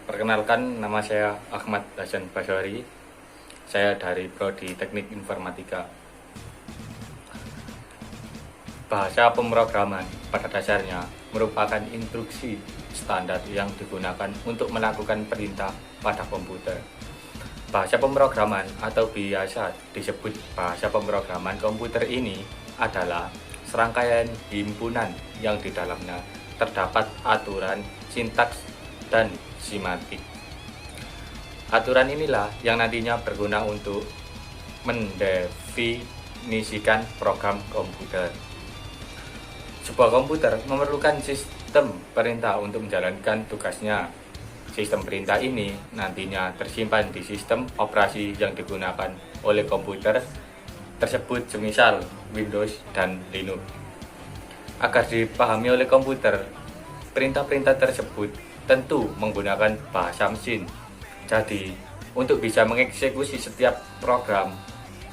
Perkenalkan, nama saya Ahmad Hasan Basori. Saya dari Prodi Teknik Informatika. Bahasa pemrograman pada dasarnya merupakan instruksi standar yang digunakan untuk melakukan perintah pada komputer. Bahasa pemrograman atau biasa disebut bahasa pemrograman komputer ini adalah serangkaian himpunan yang di dalamnya terdapat aturan, sintaks, dan simatik. Aturan inilah yang nantinya berguna untuk mendefinisikan program komputer. Sebuah komputer memerlukan sistem perintah untuk menjalankan tugasnya. Sistem perintah ini nantinya tersimpan di sistem operasi yang digunakan oleh komputer tersebut, semisal Windows dan Linux. Agar dipahami oleh komputer, perintah-perintah tersebut tentu menggunakan bahasa mesin. Jadi, untuk bisa mengeksekusi setiap program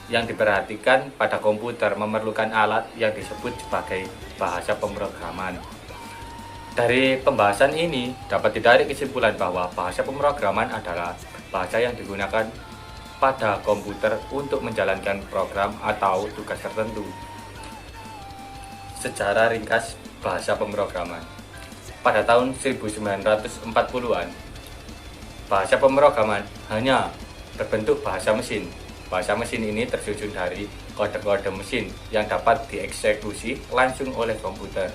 yang diperhatikan pada komputer memerlukan alat yang disebut sebagai bahasa pemrograman. Dari pembahasan ini dapat ditarik kesimpulan bahwa bahasa pemrograman adalah bahasa yang digunakan pada komputer untuk menjalankan program atau tugas tertentu. Secara ringkas bahasa pemrograman. Pada tahun 1940-an, bahasa pemrograman hanya berbentuk bahasa mesin. Bahasa mesin ini tersusun dari kode-kode mesin yang dapat dieksekusi langsung oleh komputer.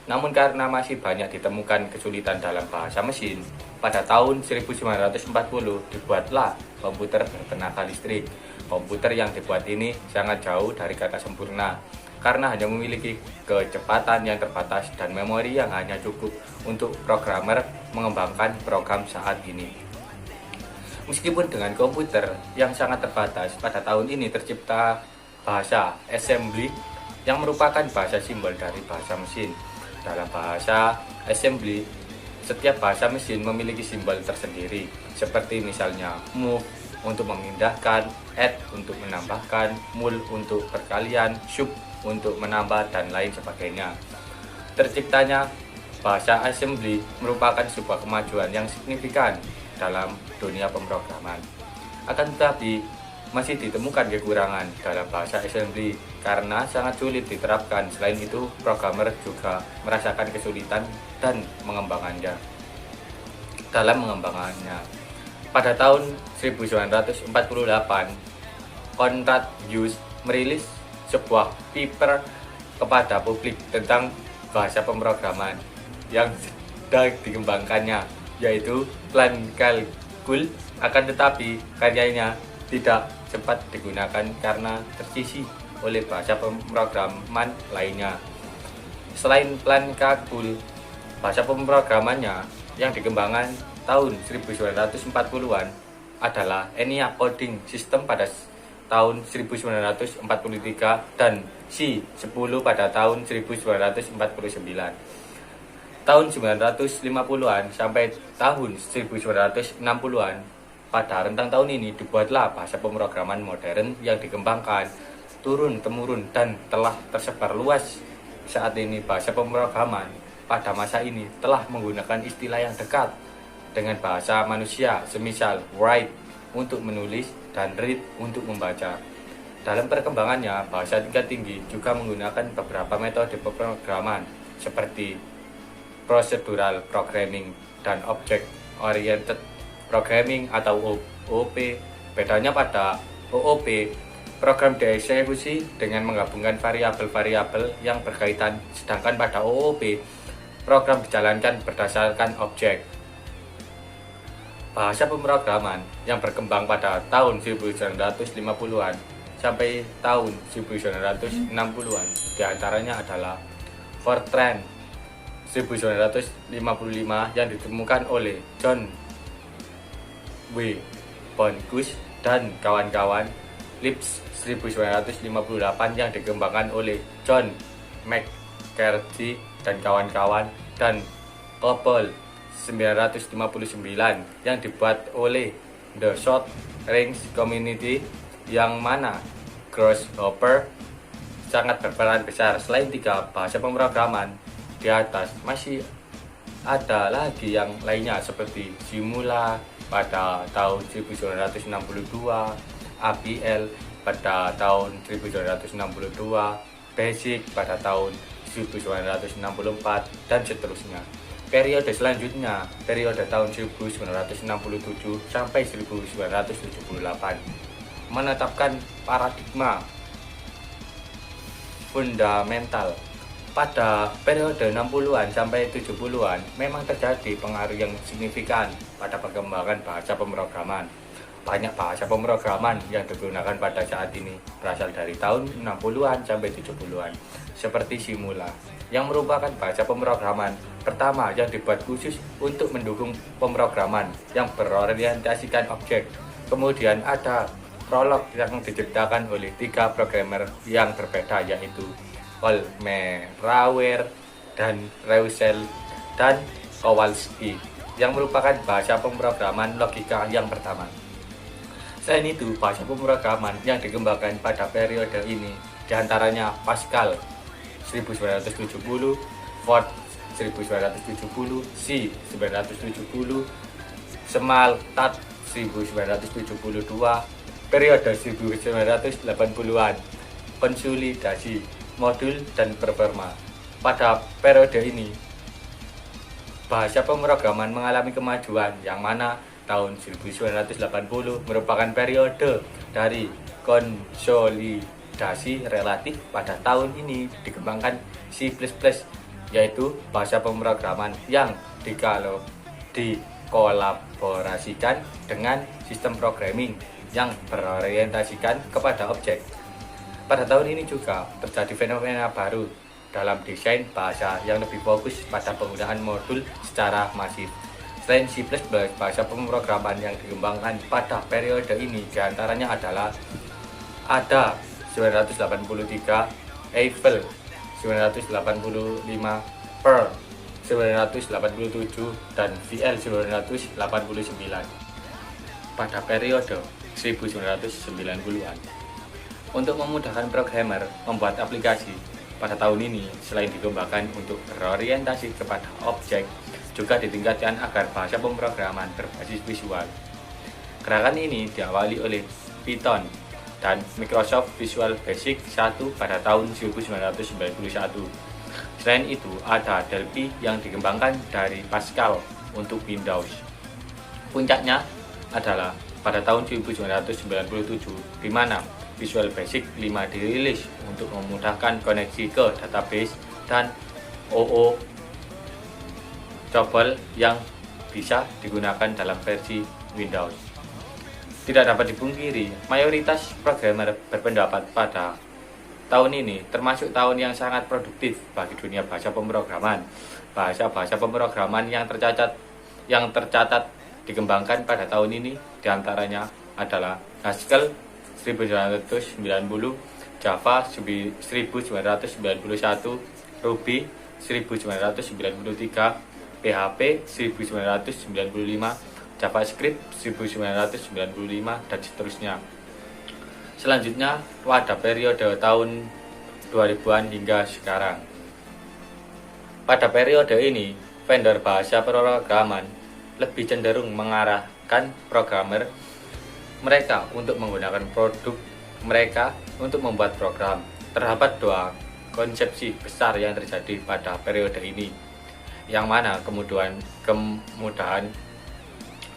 Namun karena masih banyak ditemukan kesulitan dalam bahasa mesin, pada tahun 1940 dibuatlah komputer bertenaga listrik. Komputer yang dibuat ini sangat jauh dari kata sempurna, karena hanya memiliki kecepatan yang terbatas dan memori yang hanya cukup untuk programmer mengembangkan program saat ini. Meskipun dengan komputer yang sangat terbatas, pada tahun ini tercipta bahasa assembly yang merupakan bahasa simbol dari bahasa mesin. Dalam bahasa assembly, setiap bahasa mesin memiliki simbol tersendiri, seperti misalnya move untuk memindahkan, add untuk menambahkan, mul untuk perkalian, sub untuk menambah, dan lain sebagainya. Terciptanya bahasa assembly merupakan sebuah kemajuan yang signifikan dalam dunia pemrograman. Akan tetapi, masih ditemukan kekurangan dalam bahasa assembly karena sangat sulit diterapkan. Selain itu, programmer juga merasakan kesulitan dan mengembangkannya. Pada tahun 1948, Konrad Zuse merilis sebuah paper kepada publik tentang bahasa pemrograman yang sedang dikembangkannya, yaitu Plan Calcul. Akan tetapi, karyanya tidak sempat digunakan karena tersisih oleh bahasa pemrograman lainnya. Selain Plan Calcul, bahasa pemrogramannya yang dikembangkan tahun 1940-an adalah ENIAC Coding System pada tahun 1943 dan C10 pada tahun 1949. Tahun 1950-an sampai tahun 1960-an, pada rentang tahun ini dibuatlah bahasa pemrograman modern yang dikembangkan turun-temurun dan telah tersebar luas. Saat ini bahasa pemrograman pada masa ini telah menggunakan istilah yang dekat dengan bahasa manusia, semisal write untuk menulis dan read untuk membaca. Dalam perkembangannya, bahasa tingkat tinggi juga menggunakan beberapa metode pemrograman seperti procedural programming dan object oriented programming atau OOP. Bedanya pada OOP, program dieksekusi dengan menggabungkan variabel-variabel yang berkaitan, sedangkan pada OOP, program dijalankan berdasarkan objek. Bahasa pemrograman yang berkembang pada tahun 1950-an sampai tahun 1960-an diantaranya adalah Fortran 1955 yang ditemukan oleh John W. Bonkus dan kawan-kawan, Lisp 1958 yang dikembangkan oleh John McCarthy dan kawan-kawan, dan COBOL 959 yang dibuat oleh The Short Range Community, yang mana Grasshopper sangat berperan besar. Selain tiga bahasa pemrograman di atas, masih ada lagi yang lainnya seperti Simula pada tahun 1962, APL pada tahun 1962, Basic pada tahun 1964, dan seterusnya. Periode selanjutnya, periode tahun 1967 sampai 1978, menetapkan paradigma fundamental. Pada periode 60-an sampai 70-an memang terjadi pengaruh yang signifikan pada perkembangan bahasa pemrograman. Banyak bahasa pemrograman yang digunakan pada saat ini berasal dari tahun 60-an sampai 70-an, seperti Simula, yang merupakan bahasa pemrograman pertama yang dibuat khusus untuk mendukung pemrograman yang berorientasikan objek. Kemudian ada Prolog yang diciptakan oleh 3 programmer yang berbeda, yaitu Olmer, dan Reussel, dan Kowalski, yang merupakan bahasa pemrograman logika yang pertama. Selain itu, bahasa pemrograman yang dikembangkan pada periode ini diantaranya Pascal 1970, Fortran 1970, C 1970, Smalltalk 1972, periode 1980-an, konsolidasi modul dan performa. Pada periode ini, bahasa pemrograman mengalami kemajuan, yang mana tahun 1980 merupakan periode dari konsolidasi relatif. Pada tahun ini dikembangkan C++, yaitu bahasa pemrograman yang dikolaborasikan dengan sistem programming yang berorientasikan kepada objek. Pada tahun ini juga terjadi fenomena baru dalam desain bahasa yang lebih fokus pada penggunaan modul secara masif. Selain C++, bahasa pemrograman yang dikembangkan pada periode ini diantaranya adalah ada 983, Eiffel 985, Perl 987, dan VL 989 pada periode 1990-an. Untuk memudahkan programmer membuat aplikasi, pada tahun ini selain dikembangkan untuk berorientasi kepada objek, juga ditingkatkan agar bahasa pemrograman berbasis visual. Gerakan ini diawali oleh Python dan Microsoft Visual Basic 1 pada tahun 1991. Selain itu, ada Delphi yang dikembangkan dari Pascal untuk Windows. Puncaknya adalah pada tahun 1997, di mana Visual Basic 5 dirilis untuk memudahkan koneksi ke database dan OO Double yang bisa digunakan dalam versi Windows. Tidak dapat dipungkiri, mayoritas programmer berpendapat pada tahun ini termasuk tahun yang sangat produktif bagi dunia bahasa pemrograman. Bahasa-bahasa pemrograman yang tercatat dikembangkan pada tahun ini diantaranya adalah Haskell 1990, Java 1991, Ruby 1993, PHP 1995, JavaScript 1995, dan seterusnya. Selanjutnya pada periode tahun 2000-an hingga sekarang. Pada periode ini, vendor bahasa pemrograman lebih cenderung mengarahkan programmer mereka untuk menggunakan produk mereka untuk membuat program. Terdapat 2 konsepsi besar yang terjadi pada periode ini, yang mana kemudahan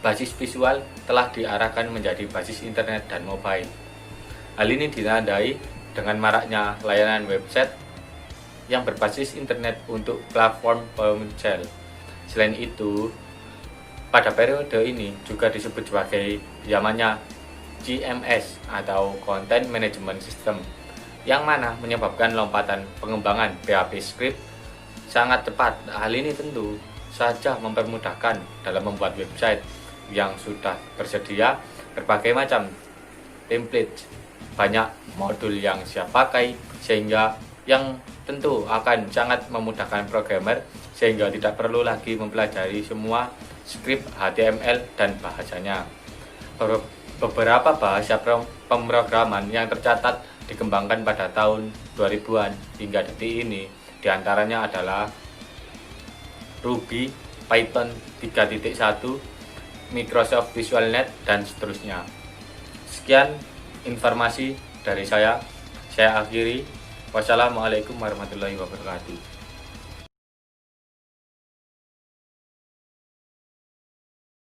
basis visual telah diarahkan menjadi basis internet dan mobile. Hal ini ditandai dengan maraknya layanan website yang berbasis internet untuk platform ponsel. Selain itu, pada periode ini juga disebut sebagai zamannya CMS atau Content Management System, yang mana menyebabkan lompatan pengembangan PHP script sangat cepat. Hal ini tentu saja mempermudahkan dalam membuat website yang sudah tersedia berbagai macam template, banyak modul yang siap pakai, sehingga yang tentu akan sangat memudahkan programmer sehingga tidak perlu lagi mempelajari semua skrip HTML dan bahasanya. Beberapa bahasa pemrograman yang tercatat dikembangkan pada tahun 2000-an hingga detik ini diantaranya adalah Ruby Python 3.1, Microsoft VisualNet, dan seterusnya. Sekian informasi dari saya akhiri. Wassalamualaikum warahmatullahi wabarakatuh.